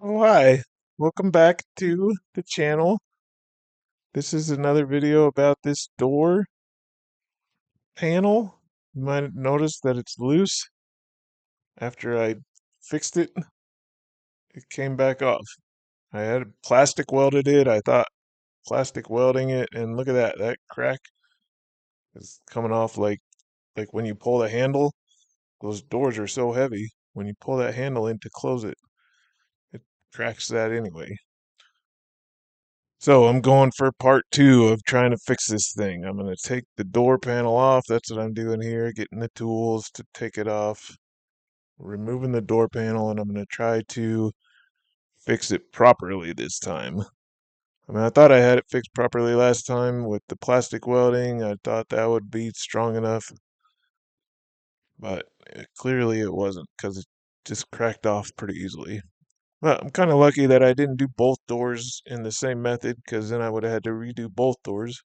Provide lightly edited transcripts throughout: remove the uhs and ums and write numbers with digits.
Oh, hi. Welcome back to the channel. This is another video about this door panel. You might have noticed that it's loose. After I fixed it, it came back off. I had plastic welded it. I thought plastic welding it, and look at that. That crack is coming off like when you pull the handle. Those doors are so heavy. When you pull that handle in to close it, it cracks that anyway. So I'm going for part two of trying to fix this thing. I'm going to take the door panel off. That's what I'm doing here, getting the tools to take it off, removing the door panel, and I'm going to try to fix it properly this time. I mean, I thought I had it fixed properly last time with the plastic welding. I thought that would be strong enough, but clearly it wasn't because it just cracked off pretty easily. Well, I'm kind of lucky that I didn't do both doors in the same method because then I would have had to redo both doors.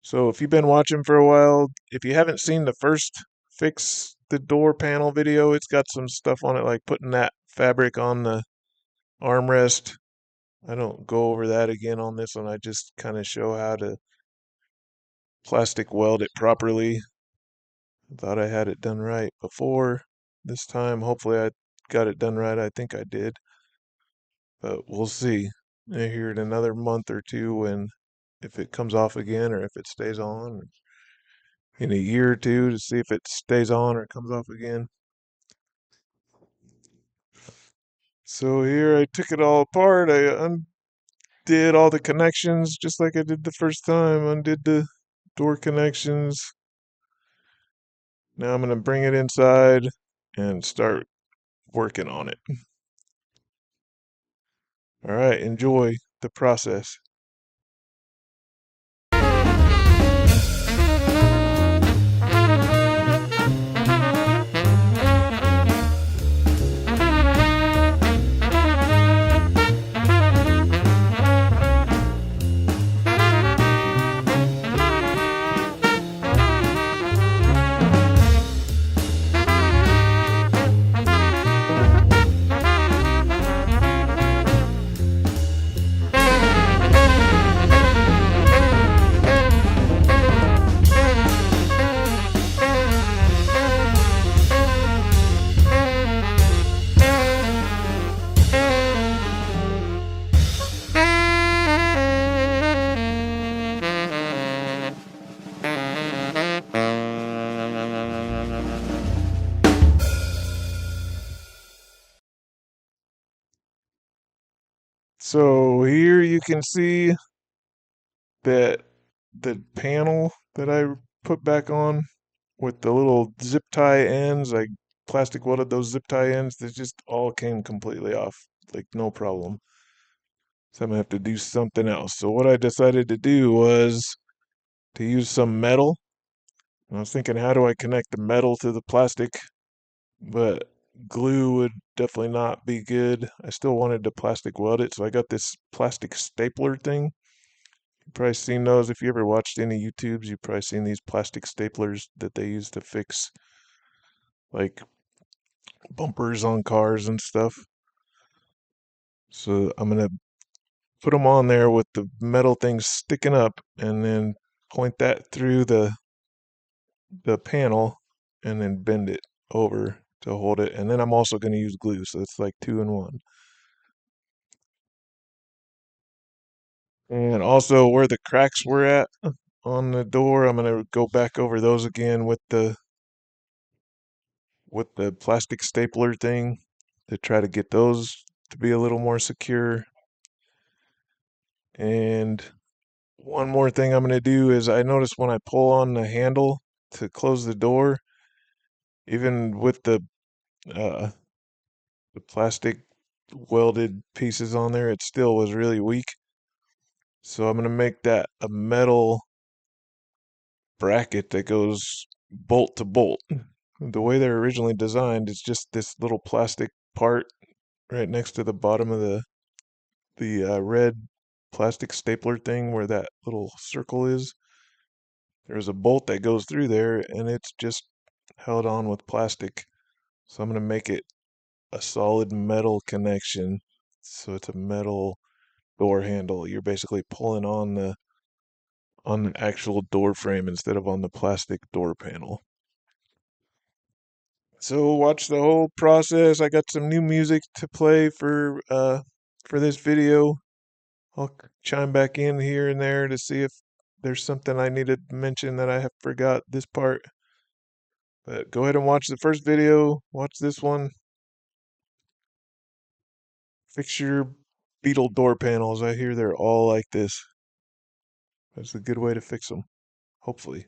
So if you've been watching for a while, if you haven't seen the first fix the door panel video, it's got some stuff on it like putting that fabric on the armrest. I don't go over that again on this one. I just kind of show how to plastic weld it properly. I thought I had it done right before. This time, hopefully I got it done right. I think I did. But we'll see here in another month or two when if it comes off again or if it stays on. In a year or two to see if it stays on or comes off again. So here I took it all apart. I undid all the connections just like I did the first time. Undid the door connections. Now I'm going to bring it inside and start working on it. All right, enjoy the process. So here you can see that the panel that I put back on with the little zip tie ends, I plastic welded those zip tie ends, they just all came completely off, like no problem. So I'm gonna have to do something else. So what I decided to do was to use some metal. I was thinking, how do I connect the metal to the plastic? But glue would definitely not be good. I still wanted to plastic weld it, so I got this plastic stapler thing. You've probably seen those. If you ever watched any YouTubes, you've probably seen these plastic staplers that they use to fix like bumpers on cars and stuff. So I'm gonna put them on there with the metal thing sticking up and then point that through the panel and then bend it over to hold it. And then I'm also going to use glue, so it's like two in one. And also where the cracks were at on the door, I'm going to go back over those again with the plastic stapler thing to try to get those to be a little more secure. And one more thing I'm going to do is I notice when I pull on the handle to close the door, even with uh, the plastic welded pieces on there, it still was really weak. So I'm going to make that a metal bracket that goes bolt to bolt. The way they're originally designed is just this little plastic part right next to the bottom of the red plastic stapler thing where that little circle is. There's a bolt that goes through there and it's just held on with plastic. So I'm going to make it a solid metal connection. So it's a metal door handle. You're basically pulling on an actual door frame instead of on the plastic door panel. So watch the whole process. I got some new music to play for this video. I'll chime back in here and there to see if there's something I need to mention that I have forgot this part. But go ahead and watch the first video. Watch this one. Fix your Beetle door panels. I hear they're all like this. That's a good way to fix them, hopefully.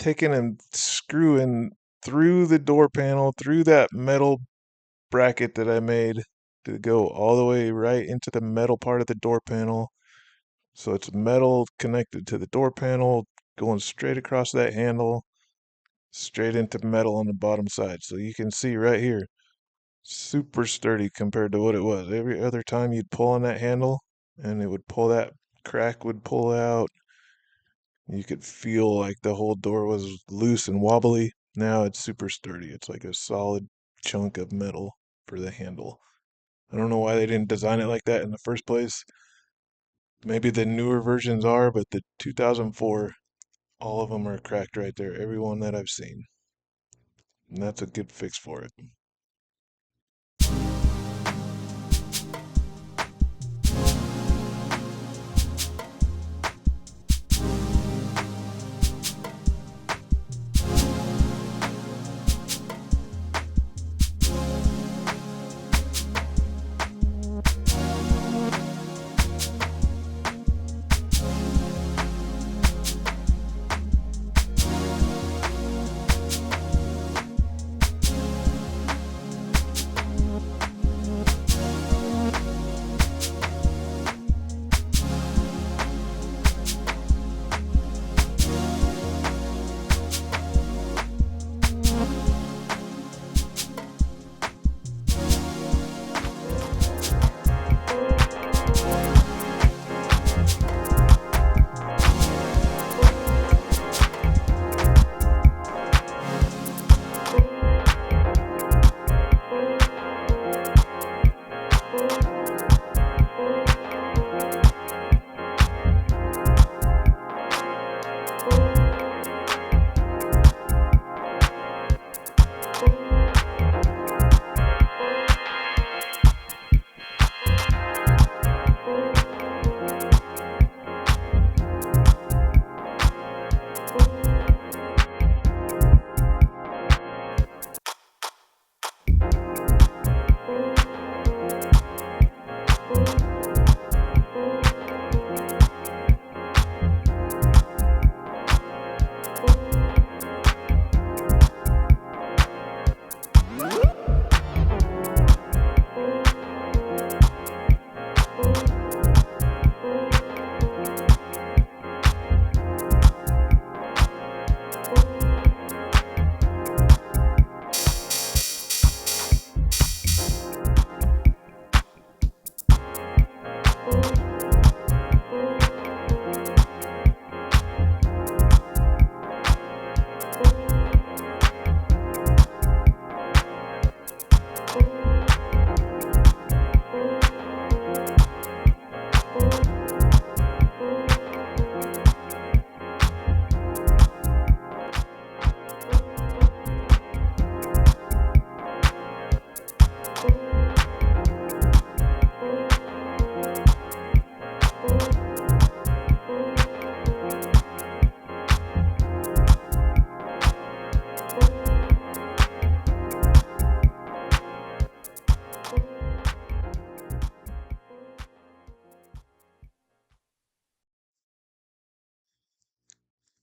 taking and screwing through the door panel, through that metal bracket that I made to go all the way right into the metal part of the door panel. So it's metal connected to the door panel, going straight across that handle, straight into metal on the bottom side. So you can see right here, super sturdy compared to what it was. Every other time you'd pull on that handle and it would pull, that crack would pull out. You could feel like the whole door was loose and wobbly. Now it's super sturdy. It's like a solid chunk of metal for the handle. I don't know why they didn't design it like that in the first place. Maybe the newer versions are, but the 2004, all of them are cracked right there. Every one that I've seen. And that's a good fix for it.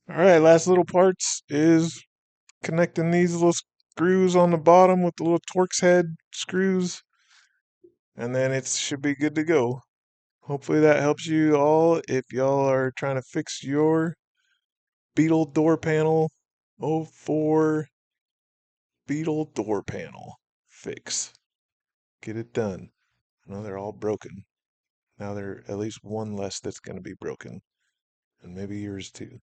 All right, last little parts is connecting these little screws on the bottom with the little Torx head screws, and then it should be good to go. Hopefully that helps you all if y'all are trying to fix your Beetle door panel. '04 Beetle door panel fix. Get it done. I know they're all broken. Now there at least one less that's going to be broken, and maybe yours too.